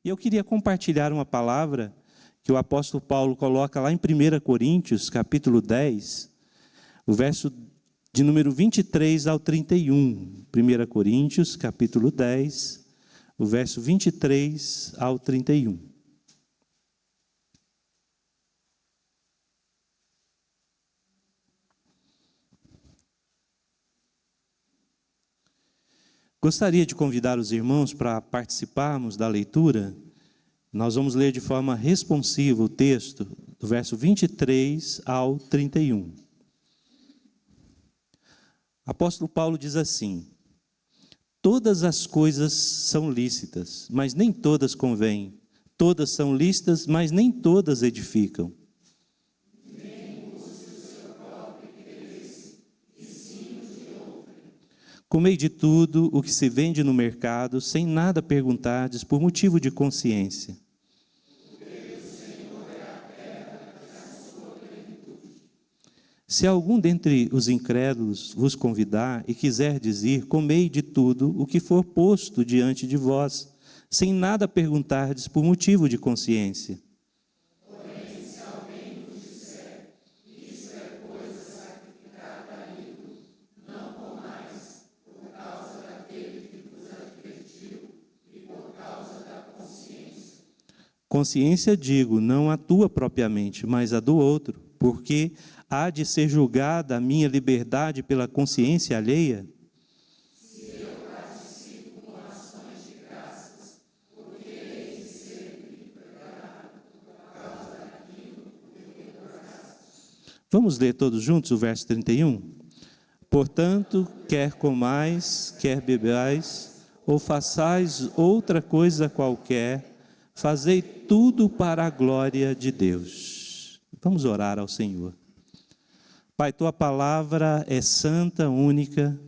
E eu queria compartilhar uma palavra que o apóstolo Paulo coloca lá em 1 Coríntios, capítulo 10, o verso de número 23 ao 31. 1 Coríntios, capítulo 10, o verso 23 ao 31. Gostaria de convidar os irmãos para participarmos da leitura. Nós vamos ler de forma responsiva o texto, do verso 23 ao 31. Apóstolo Paulo diz assim: todas as coisas são lícitas, mas nem todas convêm. Todas são lícitas, mas nem todas edificam. Comei de tudo o que se vende no mercado, sem nada perguntardes, por motivo de consciência. Se algum dentre os incrédulos vos convidar e quiser dizer, comei de tudo o que for posto diante de vós, sem nada perguntardes, por motivo de consciência. Consciência digo, não a tua propriamente, mas a do outro, porque há de ser julgada a minha liberdade pela consciência alheia? Se eu participo com ações de graças, porque hei de ser preparado por causa daquilo que me procuraste. Vamos ler todos juntos o verso 31? Portanto, quer comais, quer bebais, ou façais outra coisa qualquer, fazei tudo para a glória de Deus. Vamos orar ao Senhor. Pai, tua palavra é santa, única.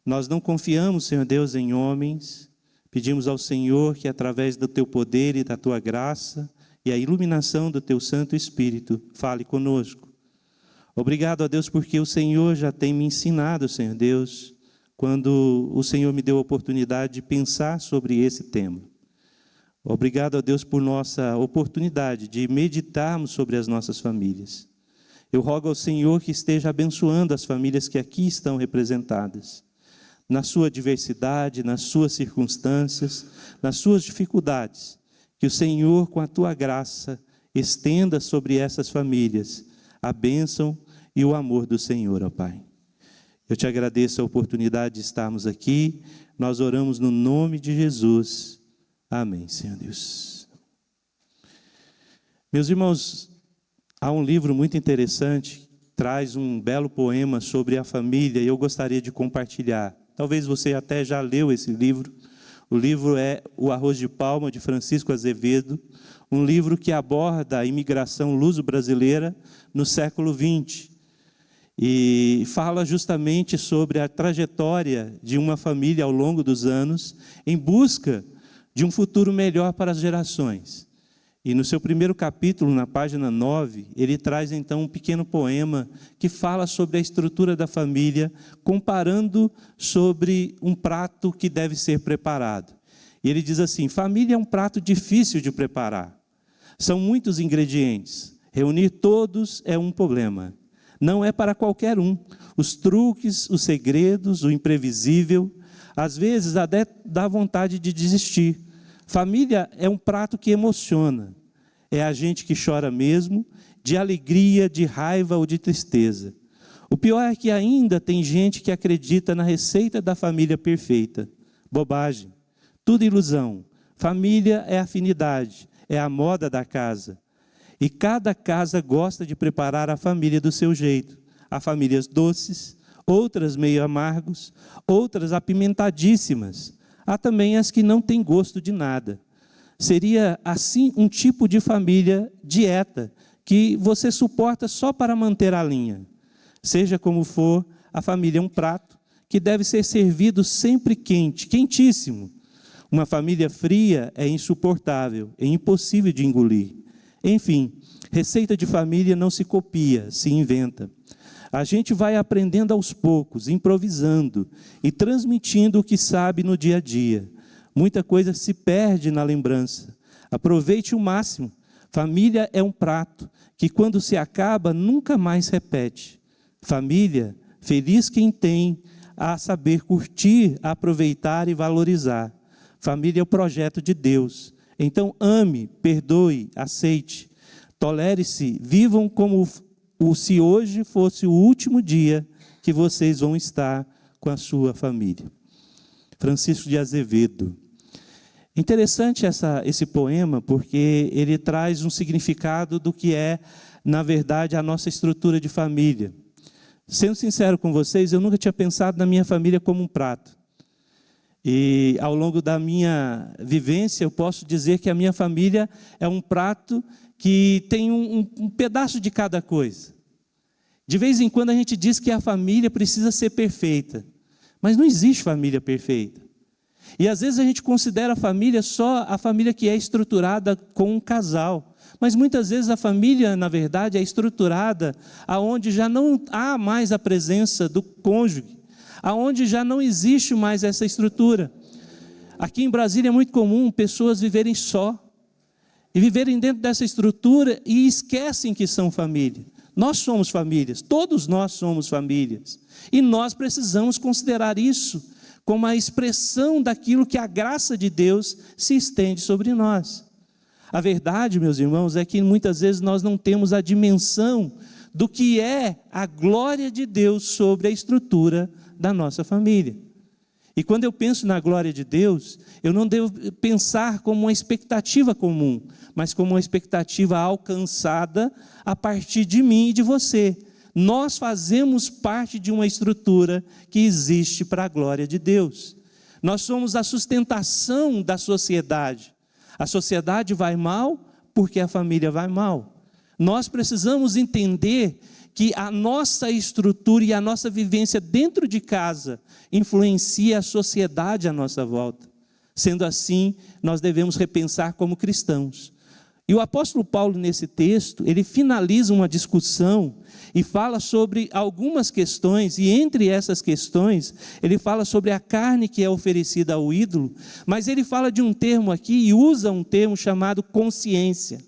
Nós não confiamos, Senhor Deus, em homens. Pedimos ao Senhor que, através do teu poder e da tua graça e a iluminação do teu Santo Espírito, fale conosco. Obrigado a Deus porque o Senhor já tem me ensinado, Senhor Deus, quando o Senhor me deu a oportunidade de pensar sobre esse tema. Obrigado a Deus por nossa oportunidade de meditarmos sobre as nossas famílias. Eu rogo ao Senhor que esteja abençoando as famílias que aqui estão representadas, na sua diversidade, nas suas circunstâncias, nas suas dificuldades. Que o Senhor, com a tua graça, estenda sobre essas famílias a bênção e o amor do Senhor, ó Pai. Eu te agradeço a oportunidade de estarmos aqui. Nós oramos no nome de Jesus. Amém, Senhor Deus. Meus irmãos, há um livro muito interessante, traz um belo poema sobre a família e eu gostaria de compartilhar. Talvez você até já leu esse livro. O livro é O Arroz de Palma, de Francisco Azevedo, um livro que aborda a imigração luso-brasileira no século XX. E fala justamente sobre a trajetória de uma família ao longo dos anos em busca de um futuro melhor para as gerações. E no seu primeiro capítulo, na página 9, ele traz então um pequeno poema que fala sobre a estrutura da família, comparando sobre um prato que deve ser preparado. E ele diz assim: família é um prato difícil de preparar. São muitos ingredientes. Reunir todos é um problema. Não é para qualquer um. Os truques, os segredos, o imprevisível, às vezes até dá vontade de desistir. Família é um prato que emociona. É a gente que chora mesmo, de alegria, de raiva ou de tristeza. O pior é que ainda tem gente que acredita na receita da família perfeita. Bobagem. Tudo ilusão. Família é afinidade, é a moda da casa. E cada casa gosta de preparar a família do seu jeito. Há famílias doces, outras meio amargos, outras apimentadíssimas. Há também as que não têm gosto de nada. Seria, assim, um tipo de família dieta, que você suporta só para manter a linha. Seja como for, a família é um prato que deve ser servido sempre quente, quentíssimo. Uma família fria é insuportável, é impossível de engolir. Enfim, receita de família não se copia, se inventa. A gente vai aprendendo aos poucos, improvisando e transmitindo o que sabe no dia a dia. Muita coisa se perde na lembrança. Aproveite o máximo. Família é um prato que, quando se acaba, nunca mais repete. Família, feliz quem tem a saber curtir, aproveitar e valorizar. Família é o projeto de Deus. Então ame, perdoe, aceite, tolere-se, vivam como se hoje fosse o último dia que vocês vão estar com a sua família. Francisco de Azevedo. Interessante esse poema, porque ele traz um significado do que é, na verdade, a nossa estrutura de família. Sendo sincero com vocês, eu nunca tinha pensado na minha família como um prato. E ao longo da minha vivência, eu posso dizer que a minha família é um prato que tem um pedaço de cada coisa. De vez em quando a gente diz que a família precisa ser perfeita, mas não existe família perfeita. E às vezes a gente considera a família só a família que é estruturada com um casal. Mas muitas vezes a família, na verdade, é estruturada aonde já não há mais a presença do cônjuge, aonde já não existe mais essa estrutura. Aqui em Brasília é muito comum pessoas viverem só, e viverem dentro dessa estrutura e esquecem que são família. Nós somos famílias, todos nós somos famílias. E nós precisamos considerar isso como a expressão daquilo que a graça de Deus se estende sobre nós. A verdade, meus irmãos, é que muitas vezes nós não temos a dimensão do que é a glória de Deus sobre a estrutura da nossa família. E quando eu penso na glória de Deus, eu não devo pensar como uma expectativa comum, mas como uma expectativa alcançada a partir de mim e de você. Nós fazemos parte de uma estrutura que existe para a glória de Deus. Nós somos a sustentação da sociedade. A sociedade vai mal porque a família vai mal. Nós precisamos entender que a nossa estrutura e a nossa vivência dentro de casa influencia a sociedade à nossa volta. Sendo assim, nós devemos repensar como cristãos. E o apóstolo Paulo, nesse texto, ele finaliza uma discussão e fala sobre algumas questões, e entre essas questões, ele fala sobre a carne que é oferecida ao ídolo, mas ele fala de um termo aqui, e usa um termo chamado consciência.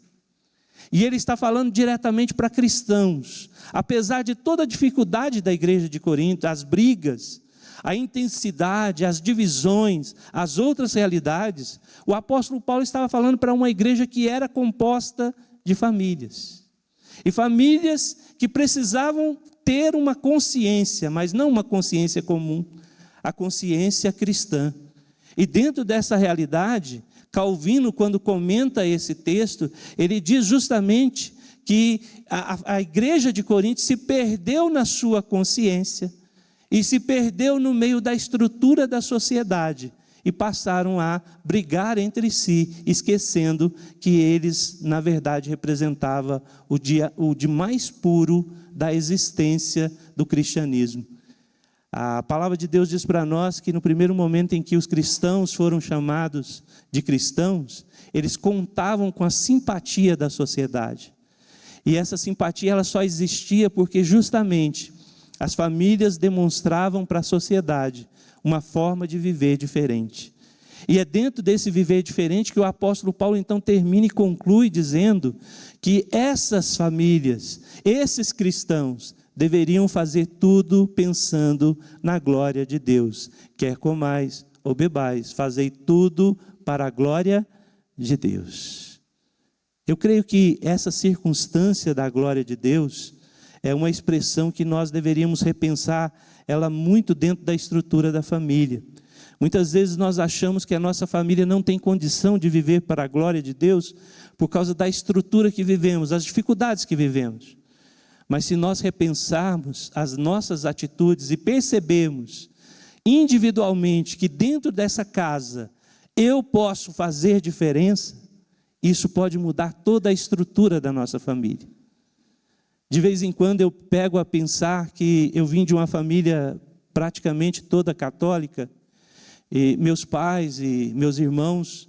E ele está falando diretamente para cristãos. Apesar de toda a dificuldade da igreja de Corinto, as brigas, a intensidade, as divisões, as outras realidades, o apóstolo Paulo estava falando para uma igreja que era composta de famílias. E famílias que precisavam ter uma consciência, mas não uma consciência comum, a consciência cristã. E dentro dessa realidade, Calvino, quando comenta esse texto, ele diz justamente que a igreja de Corinto se perdeu na sua consciência e se perdeu no meio da estrutura da sociedade e passaram a brigar entre si, esquecendo que eles, na verdade, representavam o de mais puro da existência do cristianismo. A palavra de Deus diz para nós que no primeiro momento em que os cristãos foram chamados de cristãos, eles contavam com a simpatia da sociedade. E essa simpatia ela só existia porque justamente as famílias demonstravam para a sociedade uma forma de viver diferente. E é dentro desse viver diferente que o apóstolo Paulo então termina e conclui dizendo que essas famílias, esses cristãos, deveriam fazer tudo pensando na glória de Deus. Quer comais ou bebais, fazei tudo para a glória de Deus. Eu creio que essa circunstância da glória de Deus é uma expressão que nós deveríamos repensar ela muito dentro da estrutura da família. Muitas vezes nós achamos que a nossa família não tem condição de viver para a glória de Deus por causa da estrutura que vivemos, as dificuldades que vivemos. Mas se nós repensarmos as nossas atitudes e percebermos individualmente que dentro dessa casa eu posso fazer diferença, isso pode mudar toda a estrutura da nossa família. De vez em quando eu pego a pensar que eu vim de uma família praticamente toda católica, e meus pais e meus irmãos,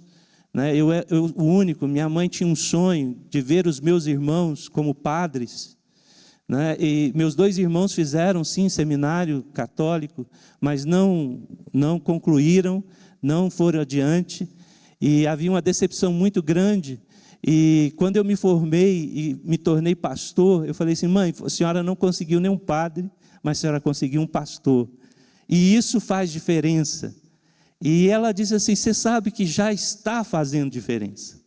né, eu o único, minha mãe tinha um sonho de ver os meus irmãos como padres, né, e meus dois irmãos fizeram sim seminário católico, mas não concluíram, não foram adiante, e havia uma decepção muito grande. E quando eu me formei e me tornei pastor, eu falei assim: mãe, a senhora não conseguiu nenhum padre, mas a senhora conseguiu um pastor. E isso faz diferença. E ela disse assim: você sabe que já está fazendo diferença.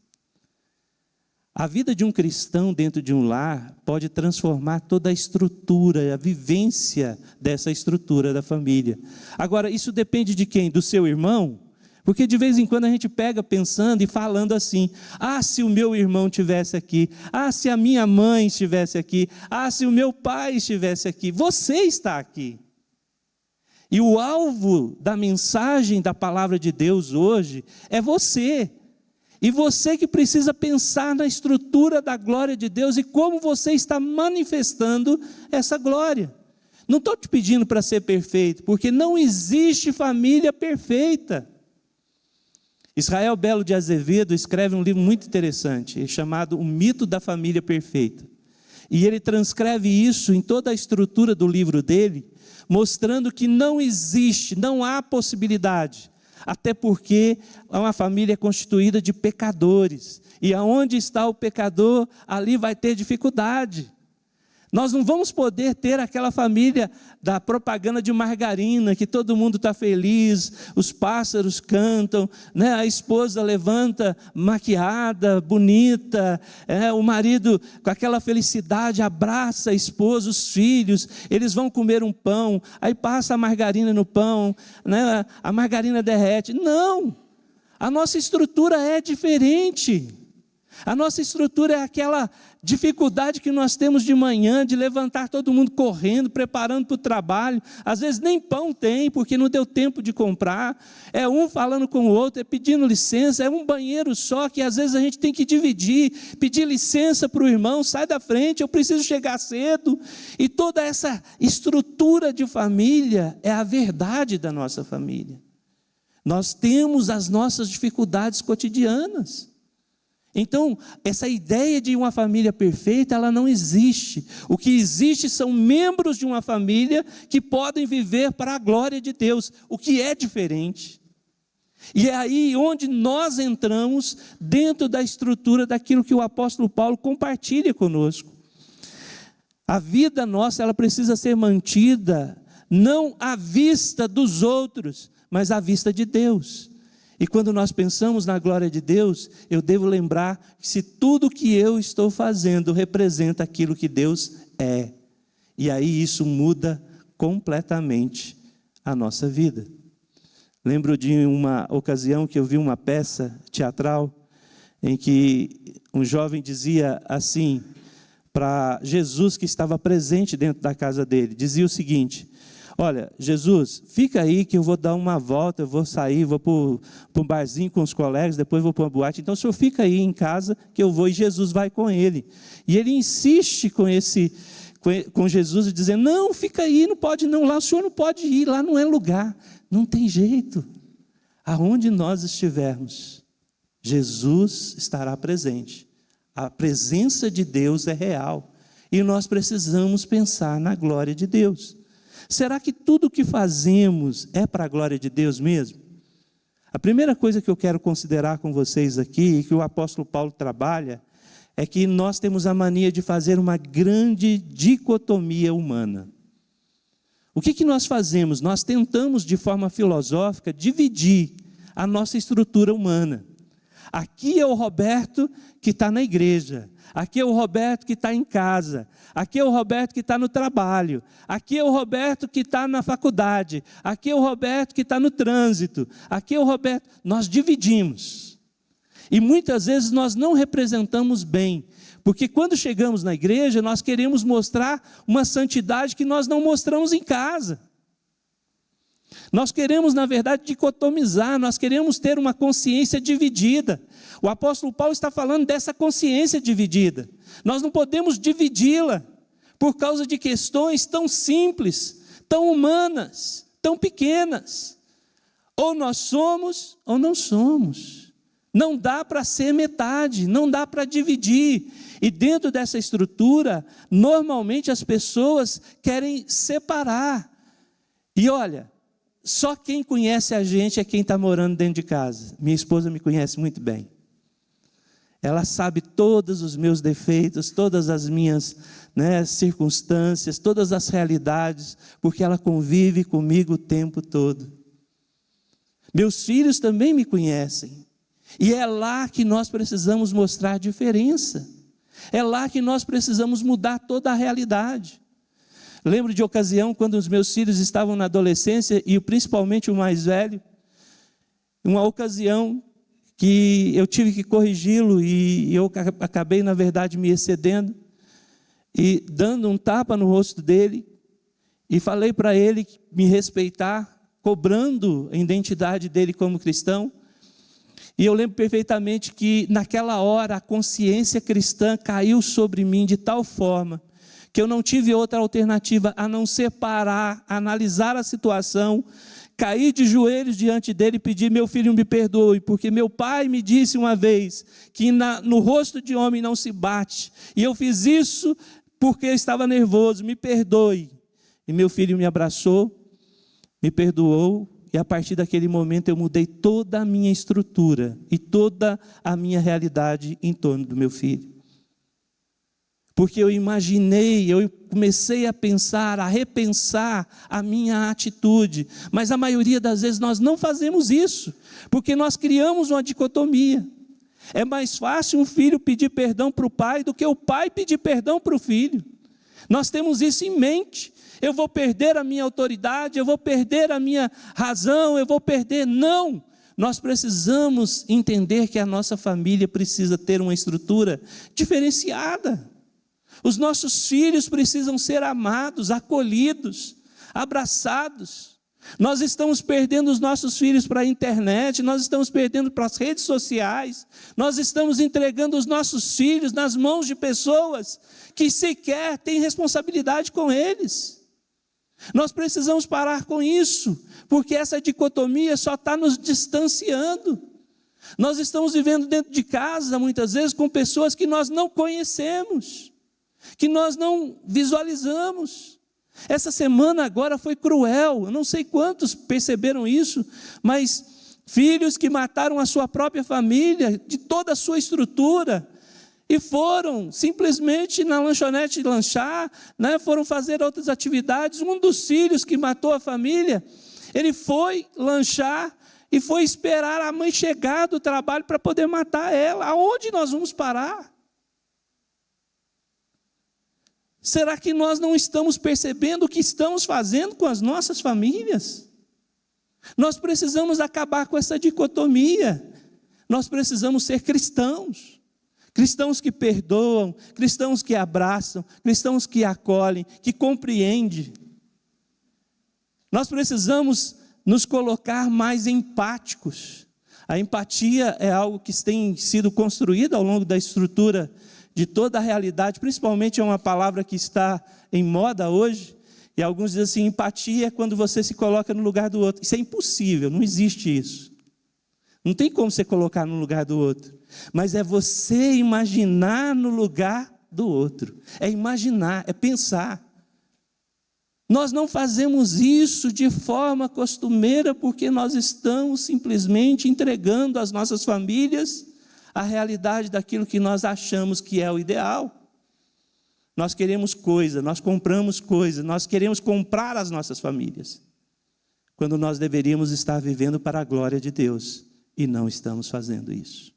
A vida de um cristão dentro de um lar pode transformar toda a estrutura, a vivência dessa estrutura da família. Agora, isso depende de quem? Do seu irmão? Porque de vez em quando a gente pega pensando e falando assim: ah, se o meu irmão estivesse aqui, ah, se a minha mãe estivesse aqui, ah, se o meu pai estivesse aqui. Você está aqui. E o alvo da mensagem da palavra de Deus hoje é você. E você que precisa pensar na estrutura da glória de Deus e como você está manifestando essa glória. Não estou te pedindo para ser perfeito, porque não existe família perfeita. Israel Belo de Azevedo escreve um livro muito interessante, chamado O Mito da Família Perfeita. E ele transcreve isso em toda a estrutura do livro dele, mostrando que não existe, não há possibilidade, até porque uma família é constituída de pecadores, e aonde está o pecador, ali vai ter dificuldade. Nós não vamos poder ter aquela família da propaganda de margarina, que todo mundo está feliz, os pássaros cantam, né? A esposa levanta maquiada, bonita, o marido com aquela felicidade abraça a esposa, os filhos, eles vão comer um pão, aí passa a margarina no pão, né? A margarina derrete. Não, a nossa estrutura é diferente. A nossa estrutura é aquela dificuldade que nós temos de manhã, de levantar todo mundo correndo, preparando para o trabalho. Às vezes nem pão tem, porque não deu tempo de comprar. É um falando com o outro, é pedindo licença, é um banheiro só, que às vezes a gente tem que dividir, pedir licença para o irmão, sai da frente, eu preciso chegar cedo. E toda essa estrutura de família é a verdade da nossa família. Nós temos as nossas dificuldades cotidianas. Então, essa ideia de uma família perfeita, ela não existe. O que existe são membros de uma família que podem viver para a glória de Deus, o que é diferente. E é aí onde nós entramos dentro da estrutura daquilo que o apóstolo Paulo compartilha conosco. A vida nossa, ela precisa ser mantida não à vista dos outros, mas à vista de Deus. E quando nós pensamos na glória de Deus, eu devo lembrar que se tudo que eu estou fazendo representa aquilo que Deus é. E aí isso muda completamente a nossa vida. Lembro de uma ocasião que eu vi uma peça teatral em que um jovem dizia assim para Jesus, que estava presente dentro da casa dele, dizia o seguinte: olha, Jesus, fica aí que eu vou dar uma volta, eu vou sair, vou para um barzinho com os colegas, depois vou para uma boate, então o senhor fica aí em casa que eu vou, e Jesus vai com ele. E ele insiste com Jesus, dizendo: não, fica aí, não pode não, lá o senhor não pode ir, lá não é lugar. Não tem jeito. Aonde nós estivermos, Jesus estará presente. A presença de Deus é real, e nós precisamos pensar na glória de Deus. Será que tudo o que fazemos é para a glória de Deus mesmo? A primeira coisa que eu quero considerar com vocês aqui, e que o apóstolo Paulo trabalha, é que nós temos a mania de fazer uma grande dicotomia humana. O que nós fazemos? Nós tentamos, de forma filosófica, dividir a nossa estrutura humana. Aqui é o Roberto que está na igreja. Aqui é o Roberto que está em casa. Aqui é o Roberto que está no trabalho. Aqui é o Roberto que está na faculdade. Aqui é o Roberto que está no trânsito. Aqui é o Roberto. Nós dividimos. E muitas vezes nós não representamos bem. Porque quando chegamos na igreja, nós queremos mostrar uma santidade que nós não mostramos em casa. Nós queremos, na verdade, dicotomizar, nós queremos ter uma consciência dividida. O apóstolo Paulo está falando dessa consciência dividida. Nós não podemos dividi-la por causa de questões tão simples, tão humanas, tão pequenas. Ou nós somos ou não somos. Não dá para ser metade, não dá para dividir. E dentro dessa estrutura, normalmente as pessoas querem separar. E olha, só quem conhece a gente é quem está morando dentro de casa. Minha esposa me conhece muito bem. Ela sabe todos os meus defeitos, todas as minhas circunstâncias, todas as realidades, porque ela convive comigo o tempo todo. Meus filhos também me conhecem. E é lá que nós precisamos mostrar diferença. É lá que nós precisamos mudar toda a realidade. Lembro de ocasião quando os meus filhos estavam na adolescência, e principalmente o mais velho, uma ocasião que eu tive que corrigi-lo, e eu acabei, na verdade, me excedendo, e dando um tapa no rosto dele, e falei para ele me respeitar, cobrando a identidade dele como cristão. E eu lembro perfeitamente que naquela hora a consciência cristã caiu sobre mim de tal forma que eu não tive outra alternativa a não ser parar, analisar a situação, cair de joelhos diante dele e pedir: meu filho, me perdoe, porque meu pai me disse uma vez que no rosto de homem não se bate, e eu fiz isso porque eu estava nervoso, me perdoe. E meu filho me abraçou, me perdoou, e a partir daquele momento eu mudei toda a minha estrutura e toda a minha realidade em torno do meu filho. Porque eu imaginei, eu comecei a pensar, a repensar a minha atitude. Mas a maioria das vezes nós não fazemos isso, porque nós criamos uma dicotomia. É mais fácil um filho pedir perdão para o pai do que o pai pedir perdão para o filho. Nós temos isso em mente. Eu vou perder a minha autoridade, eu vou perder a minha razão, eu vou perder. Não! Nós precisamos entender que a nossa família precisa ter uma estrutura diferenciada. Os nossos filhos precisam ser amados, acolhidos, abraçados. Nós estamos perdendo os nossos filhos para a internet, nós estamos perdendo para as redes sociais, nós estamos entregando os nossos filhos nas mãos de pessoas que sequer têm responsabilidade com eles. Nós precisamos parar com isso, porque essa dicotomia só está nos distanciando. Nós estamos vivendo dentro de casa, muitas vezes, com pessoas que nós não conhecemos, que nós não visualizamos. Essa semana agora foi cruel, eu não sei quantos perceberam isso, mas filhos que mataram a sua própria família, de toda a sua estrutura, e foram simplesmente na lanchonete lanchar, foram fazer outras atividades. Um dos filhos que matou a família, ele foi lanchar e foi esperar a mãe chegar do trabalho para poder matar ela. Aonde nós vamos parar? Será que nós não estamos percebendo o que estamos fazendo com as nossas famílias? Nós precisamos acabar com essa dicotomia. Nós precisamos ser cristãos. Cristãos que perdoam, cristãos que abraçam, cristãos que acolhem, que compreendem. Nós precisamos nos colocar mais empáticos. A empatia é algo que tem sido construído ao longo da estrutura de toda a realidade, principalmente é uma palavra que está em moda hoje, e alguns dizem assim: empatia é quando você se coloca no lugar do outro. Isso é impossível, não existe isso. Não tem como você colocar no lugar do outro, mas é você imaginar no lugar do outro, é imaginar, é pensar. Nós não fazemos isso de forma costumeira, porque nós estamos simplesmente entregando às nossas famílias a realidade daquilo que nós achamos que é o ideal. Nós queremos coisa, nós compramos coisa, nós queremos comprar as nossas famílias, quando nós deveríamos estar vivendo para a glória de Deus, e não estamos fazendo isso.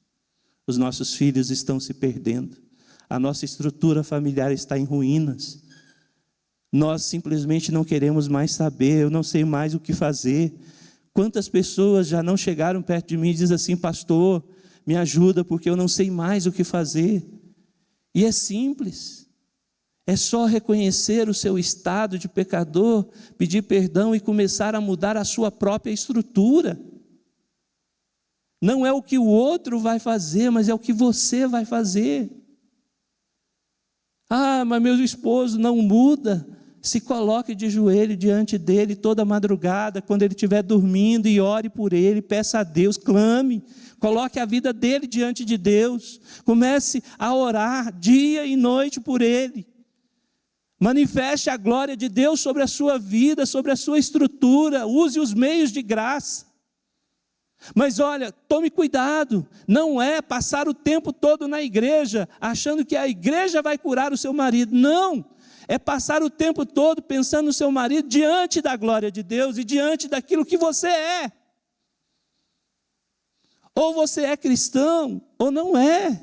Os nossos filhos estão se perdendo, a nossa estrutura familiar está em ruínas, nós simplesmente não queremos mais saber, eu não sei mais o que fazer. Quantas pessoas já não chegaram perto de mim e dizem assim: pastor, me ajuda porque eu não sei mais o que fazer. E é simples, é só reconhecer o seu estado de pecador, pedir perdão e começar a mudar a sua própria estrutura. Não é o que o outro vai fazer, mas é o que você vai fazer. Ah, mas meu esposo não muda. Se coloque de joelho diante dele toda madrugada, quando ele estiver dormindo, e ore por ele, peça a Deus, clame, coloque a vida dele diante de Deus, comece a orar dia e noite por ele. Manifeste a glória de Deus sobre a sua vida, sobre a sua estrutura, use os meios de graça. Mas olha, tome cuidado, não é passar o tempo todo na igreja, achando que a igreja vai curar o seu marido, não. É passar o tempo todo pensando no seu marido diante da glória de Deus e diante daquilo que você é. Ou você é cristão, ou não é.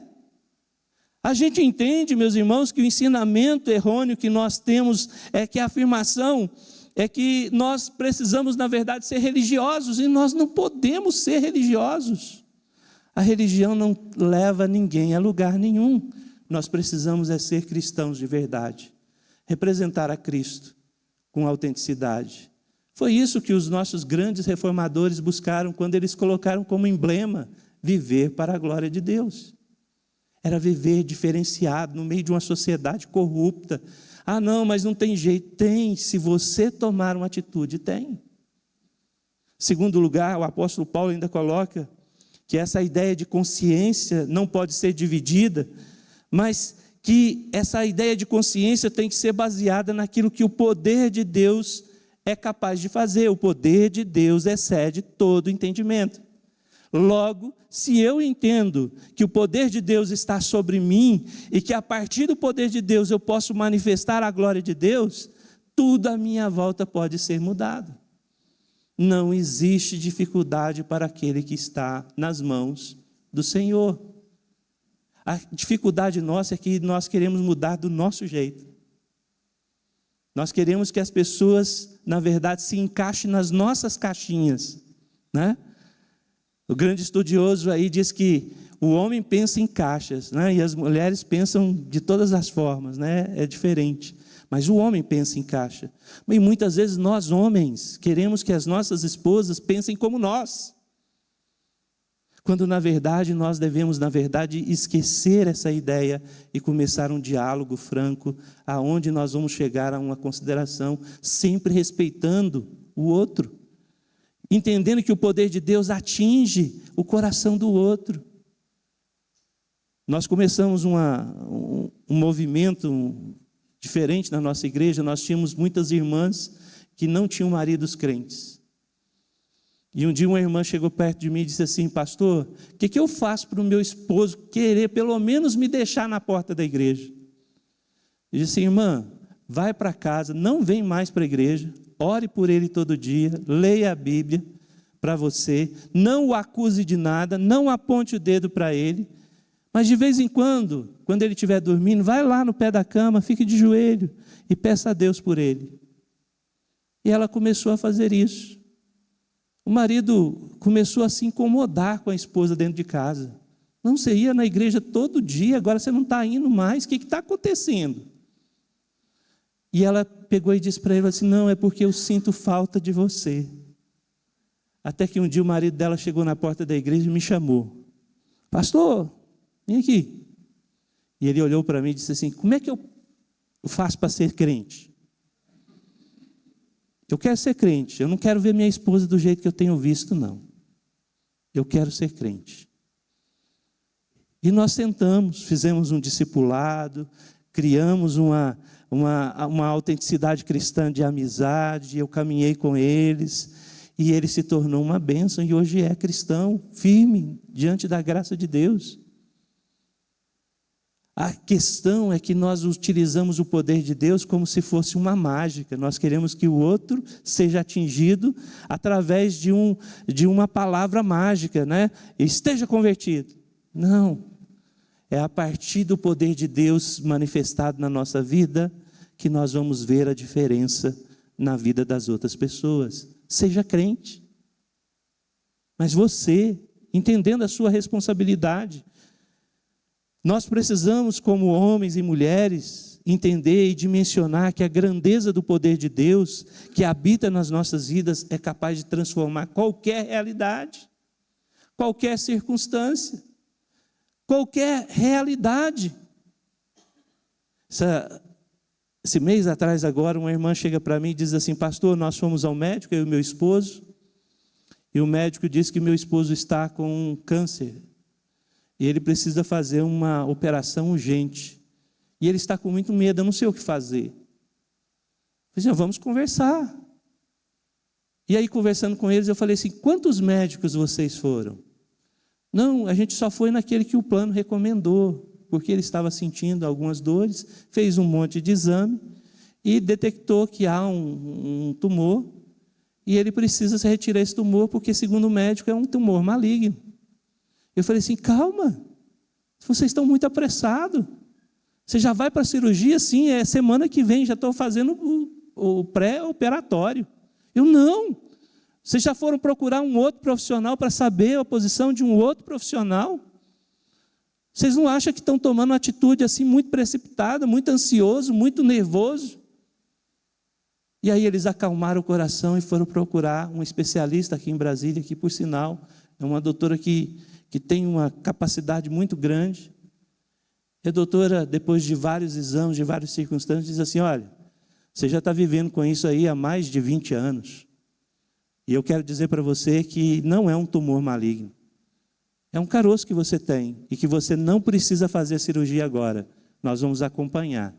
A gente entende, meus irmãos, que o ensinamento errôneo que nós temos é que a afirmação é que nós precisamos, na verdade, ser religiosos, e nós não podemos ser religiosos. A religião não leva ninguém a lugar nenhum. Nós precisamos é ser cristãos de verdade, representar a Cristo com autenticidade. Foi isso que os nossos grandes reformadores buscaram quando eles colocaram como emblema viver para a glória de Deus. Era viver diferenciado no meio de uma sociedade corrupta. Ah, não, mas não tem jeito. Tem, se você tomar uma atitude, tem. Segundo lugar, o apóstolo Paulo ainda coloca que essa ideia de consciência não pode ser dividida, mas que essa ideia de consciência tem que ser baseada naquilo que o poder de Deus é capaz de fazer. O poder de Deus excede todo entendimento. Logo, se eu entendo que o poder de Deus está sobre mim e que a partir do poder de Deus eu posso manifestar a glória de Deus, tudo à minha volta pode ser mudado. Não existe dificuldade para aquele que está nas mãos do Senhor. A dificuldade nossa é que nós queremos mudar do nosso jeito. Nós queremos que as pessoas, na verdade, se encaixem nas nossas caixinhas, né? O grande estudioso aí diz que o homem pensa em caixas, né? E as mulheres pensam de todas as formas, né? É diferente. Mas o homem pensa em caixa. E muitas vezes nós, homens, queremos que as nossas esposas pensem como nós. Quando, na verdade, nós devemos, esquecer essa ideia e começar um diálogo franco, aonde nós vamos chegar a uma consideração, sempre respeitando o outro. Entendendo que o poder de Deus atinge o coração do outro. Nós começamos um movimento diferente na nossa igreja. Nós tínhamos muitas irmãs que não tinham maridos crentes. E um dia uma irmã chegou perto de mim e disse assim: pastor, o que eu faço para o meu esposo querer pelo menos me deixar na porta da igreja? Eu disse assim: irmã, vai para casa, não vem mais para a igreja, ore por ele todo dia, leia a Bíblia para você, não o acuse de nada, não aponte o dedo para ele, mas de vez em quando ele estiver dormindo, vai lá no pé da cama, fique de joelho e peça a Deus por ele. E ela começou a fazer isso. O marido começou a se incomodar com a esposa dentro de casa. Não, você ia na igreja todo dia, agora você não está indo mais, o que está acontecendo? E ela pegou e disse para ele assim: não, é porque eu sinto falta de você. Até que um dia o marido dela chegou na porta da igreja e me chamou: pastor, vem aqui. E ele olhou para mim e disse assim: como é que eu faço para ser crente? Eu quero ser crente, eu não quero ver minha esposa do jeito que eu tenho visto, não. Eu quero ser crente. E nós tentamos, fizemos um discipulado, criamos uma autenticidade cristã de amizade, eu caminhei com eles, e ele se tornou uma bênção, e hoje é cristão, firme, diante da graça de Deus. A questão é que nós utilizamos o poder de Deus como se fosse uma mágica. Nós queremos que o outro seja atingido através de uma palavra mágica, né? Esteja convertido. Não. É a partir do poder de Deus manifestado na nossa vida que nós vamos ver a diferença na vida das outras pessoas. Seja crente. Mas você, entendendo a sua responsabilidade, nós precisamos, como homens e mulheres, entender e dimensionar que a grandeza do poder de Deus que habita nas nossas vidas é capaz de transformar qualquer realidade, qualquer circunstância, qualquer realidade. Esse mês atrás agora, uma irmã chega para mim e diz assim: pastor, nós fomos ao médico, eu e meu esposo, e o médico disse que meu esposo está com câncer. E ele precisa fazer uma operação urgente. E ele está com muito medo, eu não sei o que fazer. falei assim, vamos conversar. E aí, conversando com eles, eu falei assim, quantos médicos vocês foram? Não, a gente só foi naquele que o plano recomendou, porque ele estava sentindo algumas dores, fez um monte de exame e detectou que há um tumor e ele precisa se retirar esse tumor, porque, segundo o médico, é um tumor maligno. Eu falei assim, calma, vocês estão muito apressados. Você já vai para a cirurgia? Sim, é semana que vem, já estou fazendo o pré-operatório. Eu, não. Vocês já foram procurar um outro profissional para saber a posição de um outro profissional? Vocês não acham que estão tomando uma atitude assim muito precipitada, muito ansioso, muito nervoso? E aí eles acalmaram o coração e foram procurar um especialista aqui em Brasília, que, por sinal, é uma doutora que tem uma capacidade muito grande. E a doutora, depois de vários exames, de várias circunstâncias, diz assim, olha, você já está vivendo com isso aí há mais de 20 anos. E eu quero dizer para você que não é um tumor maligno. É um caroço que você tem e que você não precisa fazer a cirurgia agora. Nós vamos acompanhar.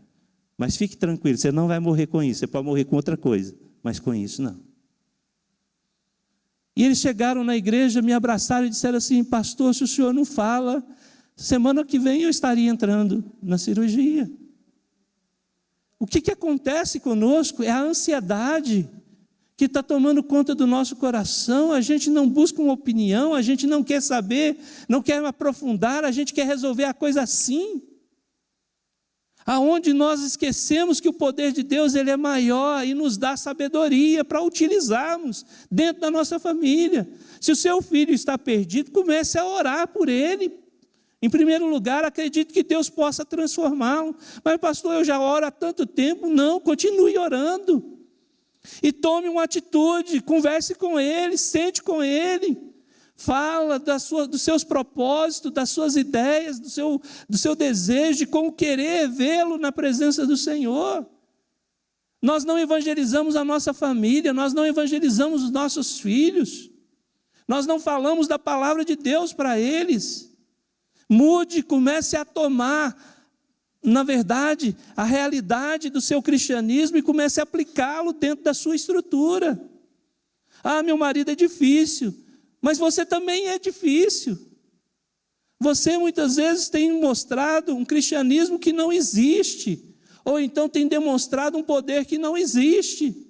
Mas fique tranquilo, você não vai morrer com isso. Você pode morrer com outra coisa, mas com isso não. E eles chegaram na igreja, me abraçaram e disseram assim, pastor, se o senhor não fala, semana que vem eu estaria entrando na cirurgia. O que acontece conosco é a ansiedade que está tomando conta do nosso coração. A gente não busca uma opinião, a gente não quer saber, não quer aprofundar, a gente quer resolver a coisa assim. Aonde nós esquecemos que o poder de Deus ele é maior e nos dá sabedoria para utilizarmos dentro da nossa família. Se o seu filho está perdido, comece a orar por ele. Em primeiro lugar, acredite que Deus possa transformá-lo. Mas, pastor, eu já oro há tanto tempo. Não, continue orando. E tome uma atitude, converse com ele, sente com ele. Fala dos seus propósitos, das suas ideias, do seu desejo, de como querer vê-lo na presença do Senhor. Nós não evangelizamos a nossa família, nós não evangelizamos os nossos filhos. Nós não falamos da palavra de Deus para eles. Mude, comece a tomar, na verdade, a realidade do seu cristianismo e comece a aplicá-lo dentro da sua estrutura. Ah, meu marido é difícil, mas você também é difícil. Você muitas vezes tem mostrado um cristianismo que não existe, ou então tem demonstrado um poder que não existe.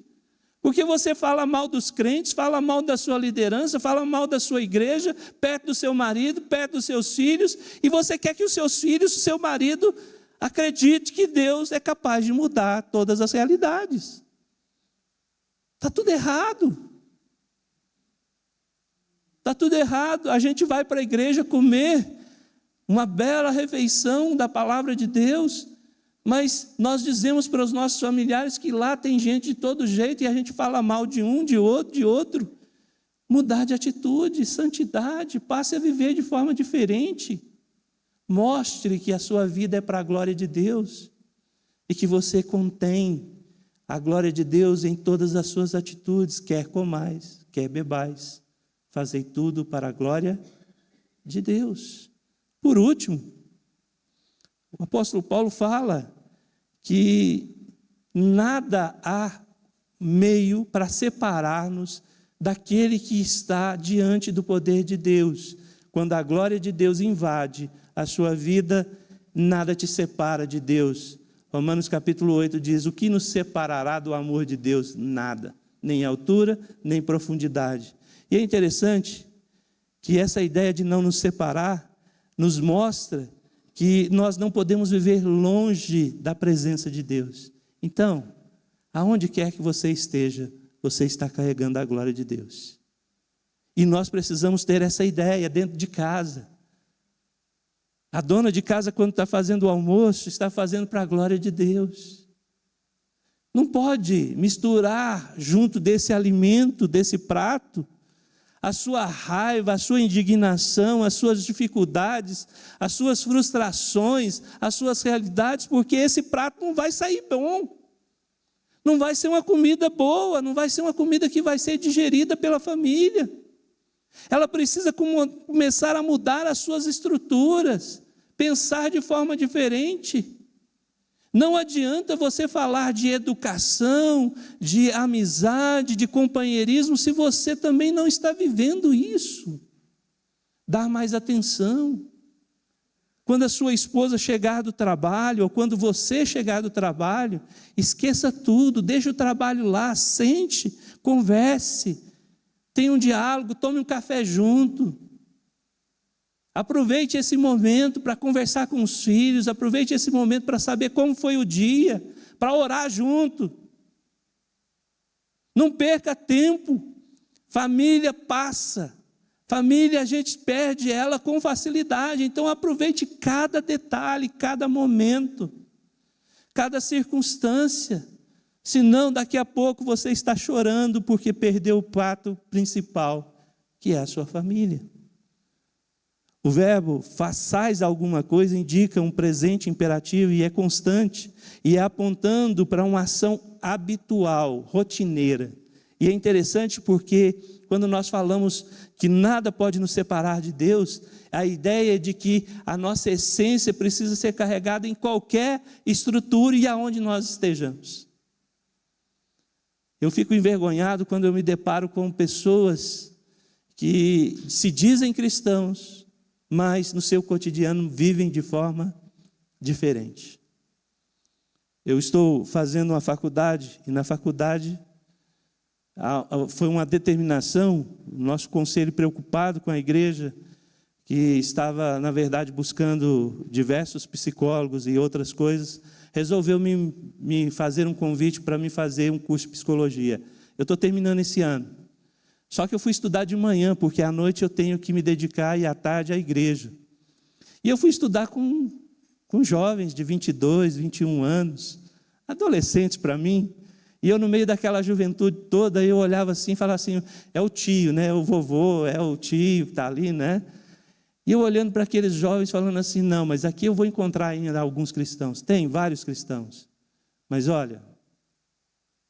Porque você fala mal dos crentes, fala mal da sua liderança, fala mal da sua igreja, perto do seu marido, perto dos seus filhos, e você quer que os seus filhos, o seu marido, acredite que Deus é capaz de mudar todas as realidades. Está tudo errado. Está tudo errado. A gente vai para a igreja comer uma bela refeição da palavra de Deus, mas nós dizemos para os nossos familiares que lá tem gente de todo jeito e a gente fala mal de um, de outro. Mudar de atitude, santidade, passe a viver de forma diferente. Mostre que a sua vida é para a glória de Deus e que você contém a glória de Deus em todas as suas atitudes, quer comais, quer bebais. Fazei tudo para a glória de Deus. Por último, o apóstolo Paulo fala que nada há meio para separar-nos daquele que está diante do poder de Deus. Quando a glória de Deus invade a sua vida, nada te separa de Deus. Romanos capítulo 8 diz, o que nos separará do amor de Deus? Nada, nem altura, nem profundidade. E é interessante que essa ideia de não nos separar nos mostra que nós não podemos viver longe da presença de Deus. Então, aonde quer que você esteja, você está carregando a glória de Deus. E nós precisamos ter essa ideia dentro de casa. A dona de casa, quando está fazendo o almoço, está fazendo para a glória de Deus. Não pode misturar junto desse alimento, desse prato, a sua raiva, a sua indignação, as suas dificuldades, as suas frustrações, as suas realidades, porque esse prato não vai sair bom. Não vai ser uma comida boa, não vai ser uma comida que vai ser digerida pela família. Ela precisa começar a mudar as suas estruturas, pensar de forma diferente. Não adianta você falar de educação, de amizade, de companheirismo, se você também não está vivendo isso. Dar mais atenção. Quando a sua esposa chegar do trabalho, ou quando você chegar do trabalho, esqueça tudo, deixe o trabalho lá, sente, converse, tenha um diálogo, tome um café junto. Aproveite esse momento para conversar com os filhos, aproveite esse momento para saber como foi o dia, para orar junto. Não perca tempo. Família passa. Família a gente perde ela com facilidade. Então aproveite cada detalhe, cada momento, cada circunstância. Senão daqui a pouco você está chorando porque perdeu o prato principal, que é a sua família. O verbo façais alguma coisa indica um presente imperativo e é constante, e é apontando para uma ação habitual, rotineira. E é interessante porque quando nós falamos que nada pode nos separar de Deus, a ideia é de que a nossa essência precisa ser carregada em qualquer estrutura e aonde nós estejamos. Eu fico envergonhado quando eu me deparo com pessoas que se dizem cristãos, mas no seu cotidiano vivem de forma diferente. Eu estou fazendo uma faculdade, e na faculdade foi uma determinação, o nosso conselho preocupado com a igreja, que estava, na verdade, buscando diversos psicólogos e outras coisas, resolveu me fazer um convite para me fazer um curso de psicologia. Eu estou terminando esse ano. Só que eu fui estudar de manhã, porque à noite eu tenho que me dedicar e à tarde à igreja. E eu fui estudar com jovens de 22, 21 anos, adolescentes para mim. E eu, no meio daquela juventude toda, eu olhava assim e falava assim, é o tio, né? É o vovô, é o tio que está ali, né? E eu olhando para aqueles jovens falando assim, não, mas aqui eu vou encontrar ainda alguns cristãos. Tem vários cristãos. Mas olha,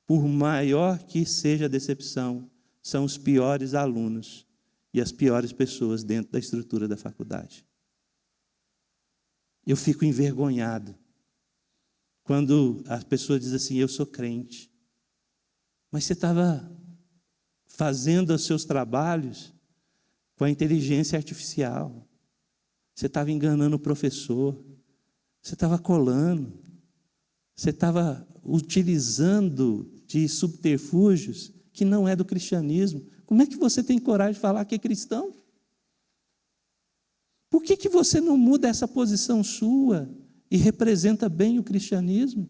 por maior que seja a decepção, são os piores alunos e as piores pessoas dentro da estrutura da faculdade. Eu fico envergonhado quando a pessoa diz assim, eu sou crente. Mas você estava fazendo os seus trabalhos com a inteligência artificial. Você estava enganando o professor. Você estava colando. Você estava utilizando de subterfúgios que não é do cristianismo. Como é que você tem coragem de falar que é cristão? Por que você não muda essa posição sua e representa bem o cristianismo?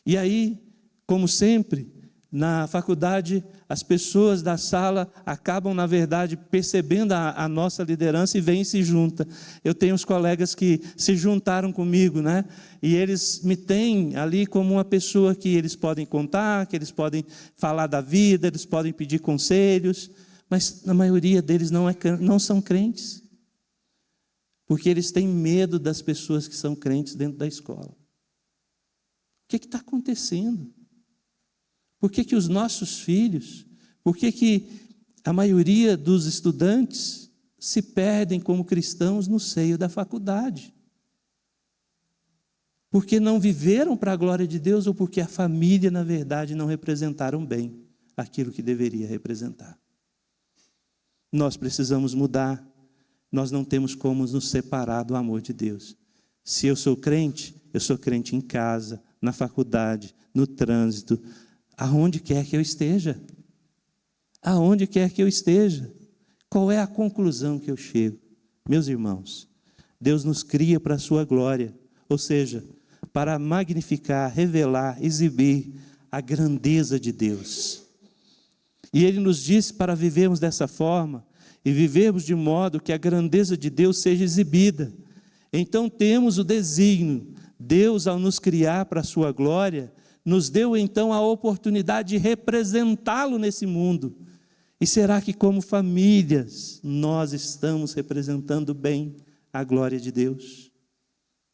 E aí, como sempre, na faculdade, as pessoas da sala acabam, na verdade, percebendo a nossa liderança e vêm e se juntam. Eu tenho uns colegas que se juntaram comigo, né? E eles me têm ali como uma pessoa que eles podem contar, que eles podem falar da vida, eles podem pedir conselhos, mas a maioria deles não são crentes, porque eles têm medo das pessoas que são crentes dentro da escola. O que está acontecendo? Por que os nossos filhos, por que a maioria dos estudantes se perdem como cristãos no seio da faculdade? Porque não viveram para a glória de Deus ou porque a família, na verdade, não representaram bem aquilo que deveria representar? Nós precisamos mudar, nós não temos como nos separar do amor de Deus. Se eu sou crente em casa, na faculdade, no trânsito, aonde quer que eu esteja. Aonde quer que eu esteja. Qual é a conclusão que eu chego? Meus irmãos, Deus nos cria para a sua glória, ou seja, para magnificar, revelar, exibir a grandeza de Deus. E Ele nos disse para vivermos dessa forma e vivermos de modo que a grandeza de Deus seja exibida. Então temos o desígnio. Deus, ao nos criar para a sua glória, nos deu então a oportunidade de representá-lo nesse mundo. E será que como famílias nós estamos representando bem a glória de Deus?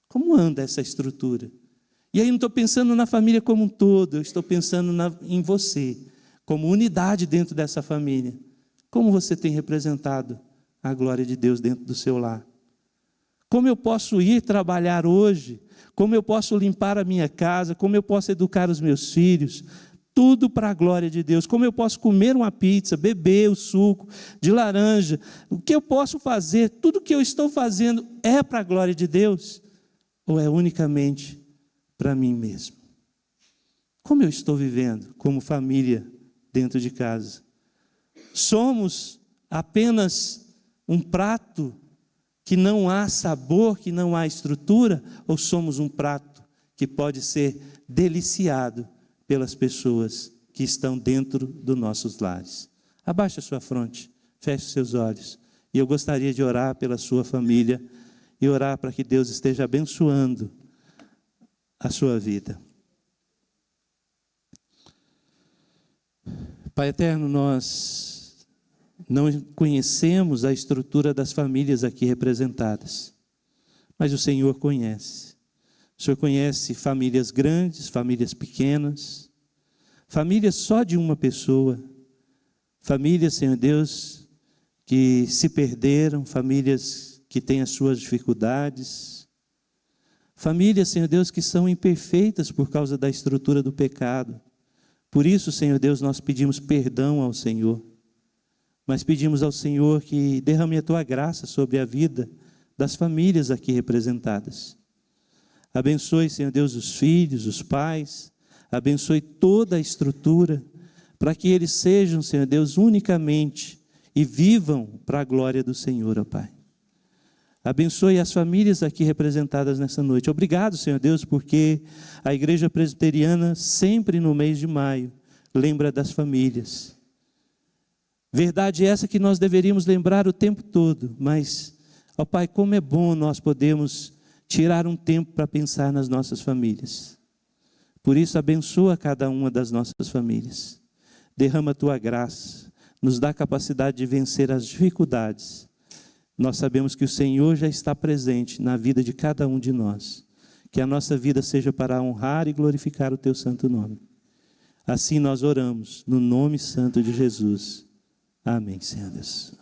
Como anda essa estrutura? E aí não estou pensando na família como um todo, eu estou pensando em você, como unidade dentro dessa família. Como você tem representado a glória de Deus dentro do seu lar? Como eu posso ir trabalhar hoje? Como eu posso limpar a minha casa? Como eu posso educar os meus filhos? Tudo para a glória de Deus. Como eu posso comer uma pizza, beber o suco de laranja? O que eu posso fazer? Tudo que eu estou fazendo é para a glória de Deus? Ou é unicamente para mim mesmo? Como eu estou vivendo como família dentro de casa? Somos apenas um prato que não há sabor, que não há estrutura, ou somos um prato que pode ser deliciado pelas pessoas que estão dentro dos nossos lares? Abaixe a sua fronte, feche seus olhos, e eu gostaria de orar pela sua família, e orar para que Deus esteja abençoando a sua vida. Pai eterno, nós não conhecemos a estrutura das famílias aqui representadas, mas o Senhor conhece. O Senhor conhece famílias grandes, famílias pequenas, famílias só de uma pessoa, famílias, Senhor Deus, que se perderam, famílias que têm as suas dificuldades, famílias, Senhor Deus, que são imperfeitas por causa da estrutura do pecado. Por isso, Senhor Deus, nós pedimos perdão ao Senhor, mas pedimos ao Senhor que derrame a Tua graça sobre a vida das famílias aqui representadas. Abençoe, Senhor Deus, os filhos, os pais, abençoe toda a estrutura, para que eles sejam, Senhor Deus, unicamente e vivam para a glória do Senhor, ó Pai. Abençoe as famílias aqui representadas nessa noite. Obrigado, Senhor Deus, porque a Igreja Presbiteriana, sempre no mês de maio, lembra das famílias. Verdade essa que nós deveríamos lembrar o tempo todo, mas, ó Pai, como é bom nós podemos tirar um tempo para pensar nas nossas famílias. Por isso, abençoa cada uma das nossas famílias. Derrama a Tua graça, nos dá capacidade de vencer as dificuldades. Nós sabemos que o Senhor já está presente na vida de cada um de nós. Que a nossa vida seja para honrar e glorificar o Teu santo nome. Assim nós oramos, no nome santo de Jesus. Amém, Senhor Deus.